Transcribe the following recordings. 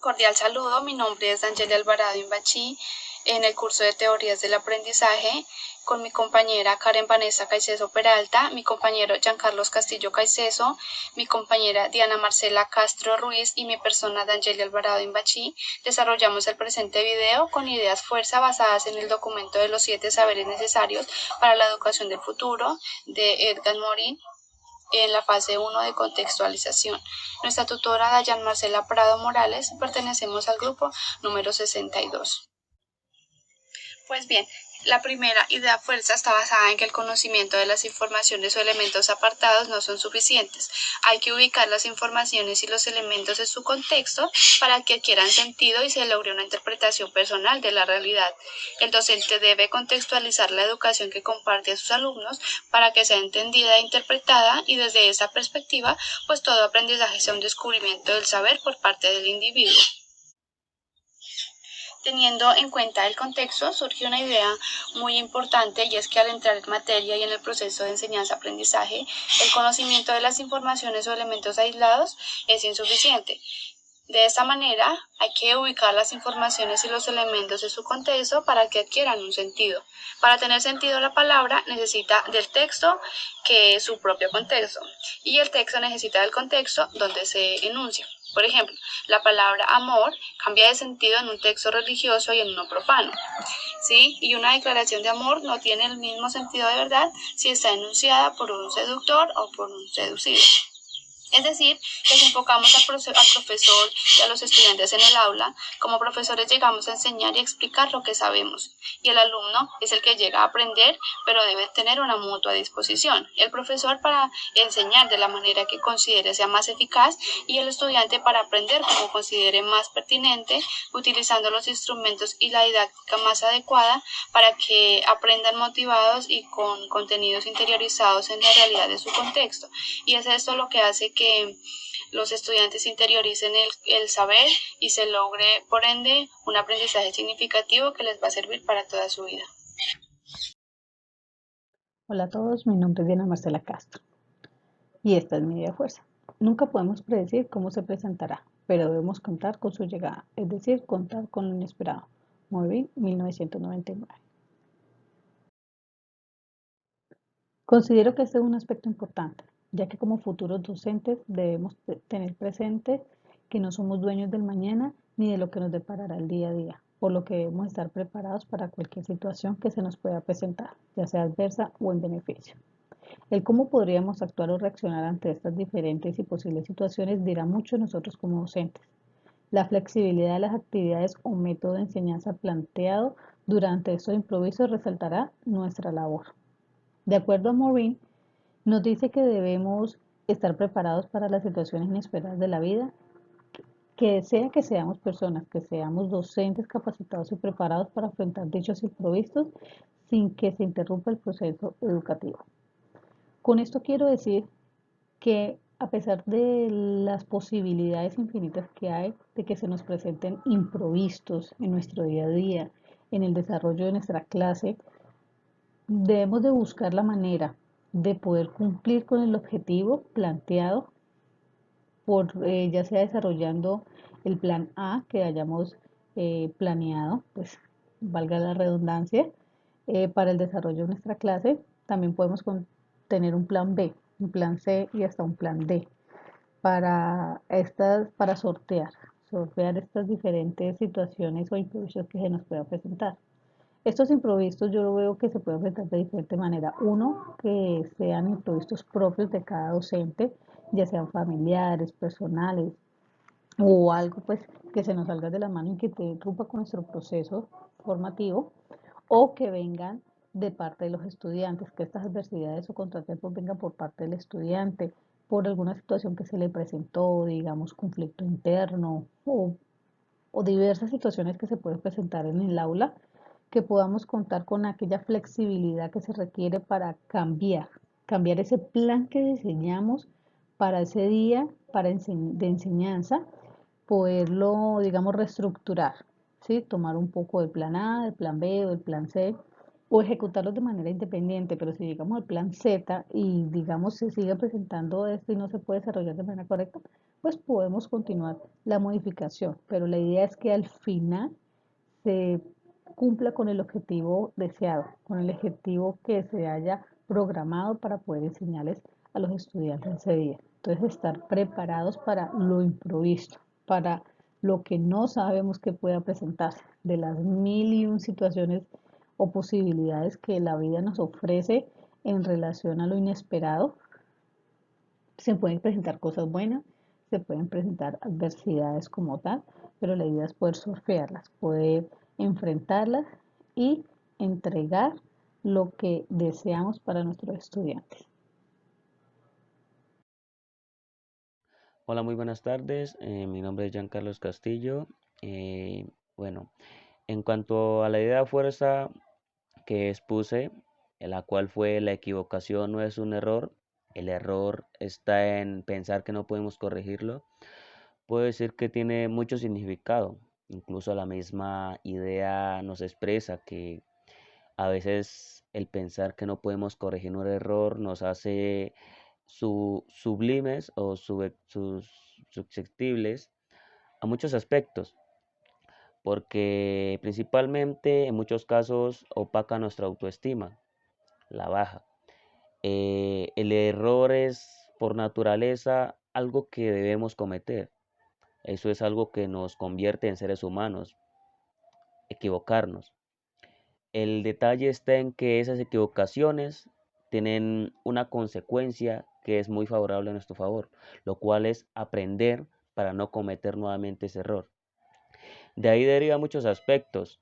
Cordial saludo, mi nombre es Angeli Alvarado Imbachi, en el curso de Teorías del Aprendizaje, con mi compañera Karen Vanessa Caicedo Peralta, mi compañero Giancarlos Castillo Caicedo, mi compañera Diana Marcela Castro Ruiz y mi persona Angeli Alvarado Imbachi, desarrollamos el presente video con ideas fuerza basadas en el documento de los 7 saberes necesarios para la educación del futuro de Edgar Morin, en la fase 1 de contextualización. Nuestra tutora Dayan Marcela Prado Morales, pertenecemos al grupo número 62. Pues bien, la primera idea fuerza está basada en que el conocimiento de las informaciones o elementos apartados no son suficientes. Hay que ubicar las informaciones y los elementos en su contexto para que adquieran sentido y se logre una interpretación personal de la realidad. El docente debe contextualizar la educación que comparte a sus alumnos para que sea entendida e interpretada, y desde esa perspectiva, pues todo aprendizaje sea un descubrimiento del saber por parte del individuo. Teniendo en cuenta el contexto, surge una idea muy importante, y es que al entrar en materia y en el proceso de enseñanza-aprendizaje, el conocimiento de las informaciones o elementos aislados es insuficiente. De esta manera, hay que ubicar las informaciones y los elementos de su contexto para que adquieran un sentido. Para tener sentido, la palabra necesita del texto, que es su propio contexto, y el texto necesita del contexto donde se enuncia. Por ejemplo, la palabra amor cambia de sentido en un texto religioso y en uno profano, ¿sí? Y una declaración de amor no tiene el mismo sentido de verdad si está enunciada por un seductor o por un seducido. Es decir, que si enfocamos al profesor y a los estudiantes en el aula, como profesores llegamos a enseñar y explicar lo que sabemos, y el alumno es el que llega a aprender, pero debe tener una mutua disposición. El profesor para enseñar de la manera que considere sea más eficaz, y el estudiante para aprender como considere más pertinente, utilizando los instrumentos y la didáctica más adecuada para que aprendan motivados y con contenidos interiorizados en la realidad de su contexto. Y es esto lo que hace que los estudiantes interioricen el saber y se logre, por ende, un aprendizaje significativo que les va a servir para toda su vida. Hola a todos, mi nombre es Diana Marcela Castro y esta es mi idea fuerza. Nunca podemos predecir cómo se presentará, pero debemos contar con su llegada, es decir, contar con lo inesperado. Morin, 1999. Considero que este es un aspecto importante, ya que como futuros docentes debemos tener presente que no somos dueños del mañana ni de lo que nos deparará el día a día, por lo que debemos estar preparados para cualquier situación que se nos pueda presentar, ya sea adversa o en beneficio. El cómo podríamos actuar o reaccionar ante estas diferentes y posibles situaciones dirá mucho de nosotros como docentes. La flexibilidad de las actividades o método de enseñanza planteado durante estos improvisos resaltará nuestra labor. De acuerdo a Morin, nos dice que debemos estar preparados para las situaciones inesperadas de la vida, que sea que seamos personas, que seamos docentes capacitados y preparados para afrontar dichos imprevistos sin que se interrumpa el proceso educativo. Con esto quiero decir que a pesar de las posibilidades infinitas que hay de que se nos presenten imprevistos en nuestro día a día, en el desarrollo de nuestra clase, debemos de buscar la manera de poder cumplir con el objetivo planteado por ya sea desarrollando el plan A que hayamos planeado, pues valga la redundancia, para el desarrollo de nuestra clase. También podemos tener un plan B, un plan C y hasta un plan D para sortear estas diferentes situaciones o imprevistos que se nos puedan presentar. Estos imprevistos yo lo veo que se pueden enfrentar de diferente manera. Uno, que sean imprevistos propios de cada docente, ya sean familiares, personales, o algo pues que se nos salga de la mano y que te interrumpa con nuestro proceso formativo, o que vengan de parte de los estudiantes, que estas adversidades o contratiempos vengan por parte del estudiante, por alguna situación que se le presentó, digamos, conflicto interno o diversas situaciones que se pueden presentar en el aula, que podamos contar con aquella flexibilidad que se requiere para cambiar ese plan que diseñamos para ese día de enseñanza, poderlo, digamos, reestructurar, ¿sí? Tomar un poco del plan A, del plan B o del plan C, o ejecutarlos de manera independiente, pero si llegamos al plan Z y, digamos, se sigue presentando esto y no se puede desarrollar de manera correcta, pues podemos continuar la modificación, pero la idea es que al final se cumpla con el objetivo deseado, con el objetivo que se haya programado para poder enseñarles a los estudiantes ese día. Entonces, estar preparados para lo improvisto, para lo que no sabemos que pueda presentarse, de las mil y un situaciones o posibilidades que la vida nos ofrece en relación a lo inesperado. Se pueden presentar cosas buenas, se pueden presentar adversidades como tal, pero la idea es poder surfearlas, poder enfrentarlas y entregar lo que deseamos para nuestros estudiantes. Hola, muy buenas tardes. Mi nombre es Giancarlos Castillo. Bueno, en cuanto a la idea de fuerza que expuse, en la cual fue la equivocación no es un error, el error está en pensar que no podemos corregirlo, puedo decir que tiene mucho significado. Incluso la misma idea nos expresa que a veces el pensar que no podemos corregir un error nos hace sublimes o susceptibles a muchos aspectos, porque principalmente en muchos casos opaca nuestra autoestima, la baja. El error es por naturaleza algo que debemos cometer. Eso es algo que nos convierte en seres humanos, equivocarnos. El detalle está en que esas equivocaciones tienen una consecuencia que es muy favorable a nuestro favor, lo cual es aprender para no cometer nuevamente ese error. De ahí deriva muchos aspectos.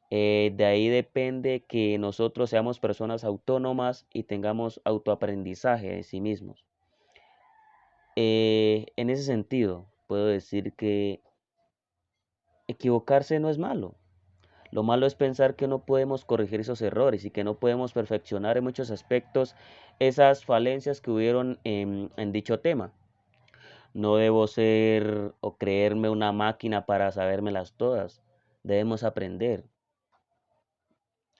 De ahí depende que nosotros seamos personas autónomas y tengamos autoaprendizaje de sí mismos. En ese sentido, puedo decir que equivocarse no es malo. Lo malo es pensar que no podemos corregir esos errores y que no podemos perfeccionar en muchos aspectos esas falencias que hubieron en dicho tema. No debo ser o creerme una máquina para sabérmelas todas. Debemos aprender.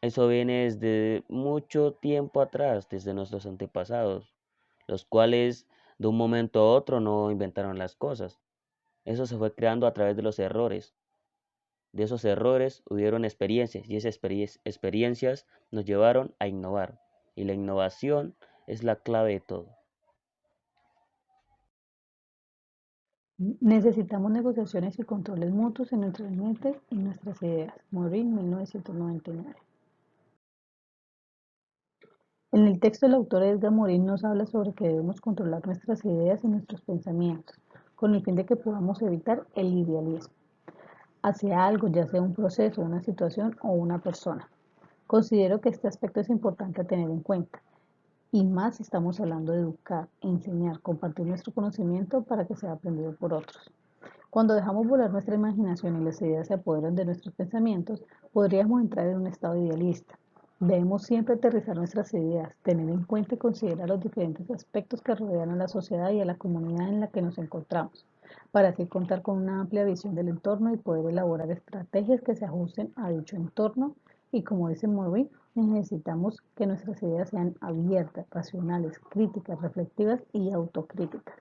Eso viene desde mucho tiempo atrás, desde nuestros antepasados, los cuales de un momento a otro no inventaron las cosas. Eso se fue creando a través de los errores. De esos errores hubieron experiencias y esas experiencias nos llevaron a innovar. Y la innovación es la clave de todo. Necesitamos negociaciones y controles mutuos en nuestras mentes y nuestras ideas. Morin, 1999. En el texto, el autor Edgar Morin nos habla sobre que debemos controlar nuestras ideas y nuestros pensamientos, con el fin de que podamos evitar el idealismo hacia algo, ya sea un proceso, una situación o una persona. Considero que este aspecto es importante a tener en cuenta, y más si estamos hablando de educar, enseñar, compartir nuestro conocimiento para que sea aprendido por otros. Cuando dejamos volar nuestra imaginación y las ideas se apoderan de nuestros pensamientos, podríamos entrar en un estado idealista. Debemos siempre aterrizar nuestras ideas, tener en cuenta y considerar los diferentes aspectos que rodean a la sociedad y a la comunidad en la que nos encontramos, para así contar con una amplia visión del entorno y poder elaborar estrategias que se ajusten a dicho entorno. Y como dice Murray, necesitamos que nuestras ideas sean abiertas, racionales, críticas, reflexivas y autocríticas.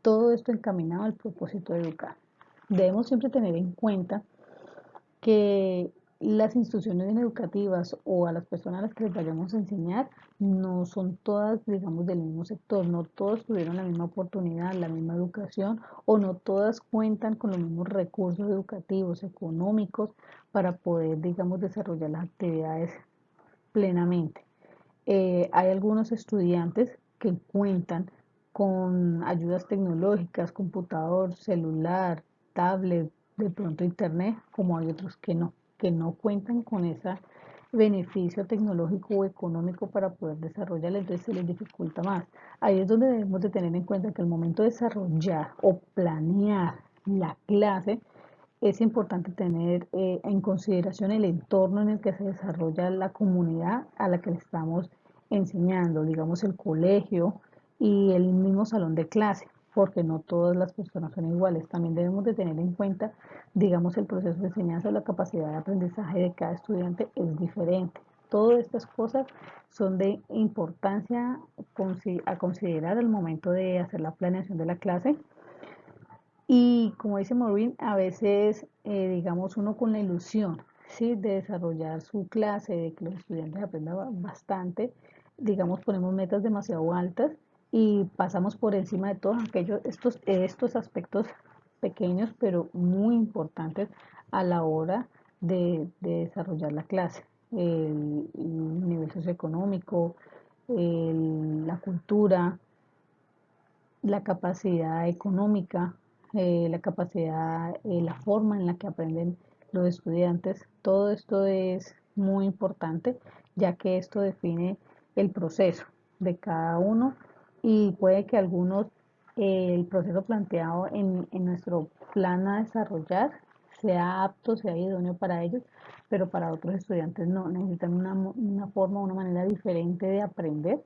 Todo esto encaminado al propósito de educar. Debemos siempre tener en cuenta que las instituciones educativas o a las personas a las que les vayamos a enseñar no son todas, digamos, del mismo sector, no todos tuvieron la misma oportunidad, la misma educación o no todas cuentan con los mismos recursos educativos, económicos para poder, digamos, desarrollar las actividades plenamente. Hay algunos estudiantes que cuentan con ayudas tecnológicas, computador, celular, tablet, de pronto internet, como hay otros que no cuentan con ese beneficio tecnológico o económico para poder desarrollarlo, entonces se les dificulta más. Ahí es donde debemos de tener en cuenta que al momento de desarrollar o planear la clase, es importante tener en consideración el entorno en el que se desarrolla la comunidad a la que le estamos enseñando, digamos el colegio y el mismo salón de clase, porque no todas las personas son iguales. También debemos de tener en cuenta, digamos, el proceso de enseñanza, la capacidad de aprendizaje de cada estudiante es diferente. Todas estas cosas son de importancia a considerar al momento de hacer la planeación de la clase, Y como dice Maureen, a veces, digamos, uno con la ilusión, ¿sí? De desarrollar su clase, de que los estudiantes aprendan bastante, digamos, ponemos metas demasiado altas y pasamos por encima de todos estos aspectos pequeños, pero muy importantes a la hora de desarrollar la clase. El nivel socioeconómico, la cultura, la capacidad económica, la capacidad, la forma en la que aprenden los estudiantes. Todo esto es muy importante, ya que esto define el proceso de cada uno y puede que algunos, el proceso planteado en nuestro plan a desarrollar sea apto, sea idóneo para ellos, pero para otros estudiantes no, necesitan una forma, una manera diferente de aprender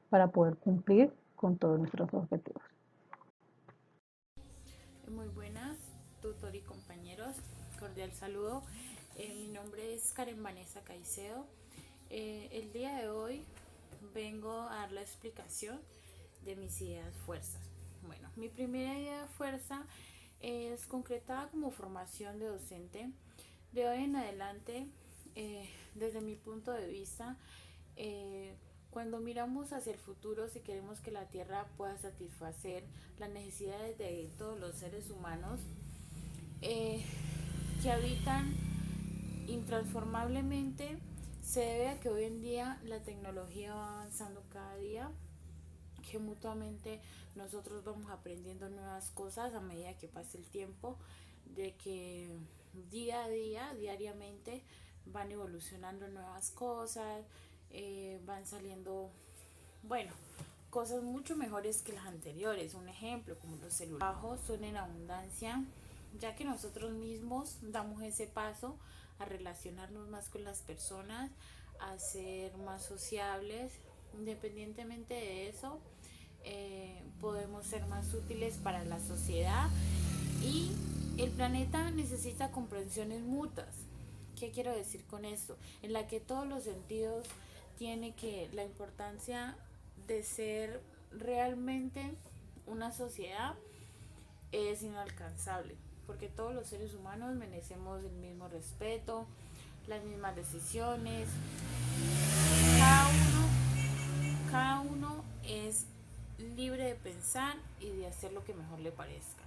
para poder cumplir con todos nuestros objetivos. Muy buenas, tutor y compañeros. Cordial saludo. Mi nombre es Karen Vanessa Caicedo. El día de hoy vengo a dar la explicación de mis ideas fuerzas. Bueno, mi primera idea de fuerza es concretada como formación de docente. De hoy en adelante, desde mi punto de vista, eh, cuando miramos hacia el futuro, si queremos que la Tierra pueda satisfacer las necesidades de todos los seres humanos eh, que habitan intransformablemente, se debe a que hoy en día la tecnología va avanzando cada día, que mutuamente nosotros vamos aprendiendo nuevas cosas a medida que pasa el tiempo, de que día a día, diariamente, van evolucionando nuevas cosas, van saliendo, bueno, cosas mucho mejores que las anteriores. Un ejemplo, como los celulares son en abundancia, ya que nosotros mismos damos ese paso a relacionarnos más con las personas, a ser más sociables. Independientemente de eso, podemos ser más útiles para la sociedad y el planeta necesita comprensiones mutuas. ¿Qué quiero decir con esto? En la que todos los sentidos tiene que la importancia de ser realmente una sociedad es inalcanzable, porque todos los seres humanos merecemos el mismo respeto, las mismas decisiones. Cada cada uno es libre de pensar y de hacer lo que mejor le parezca.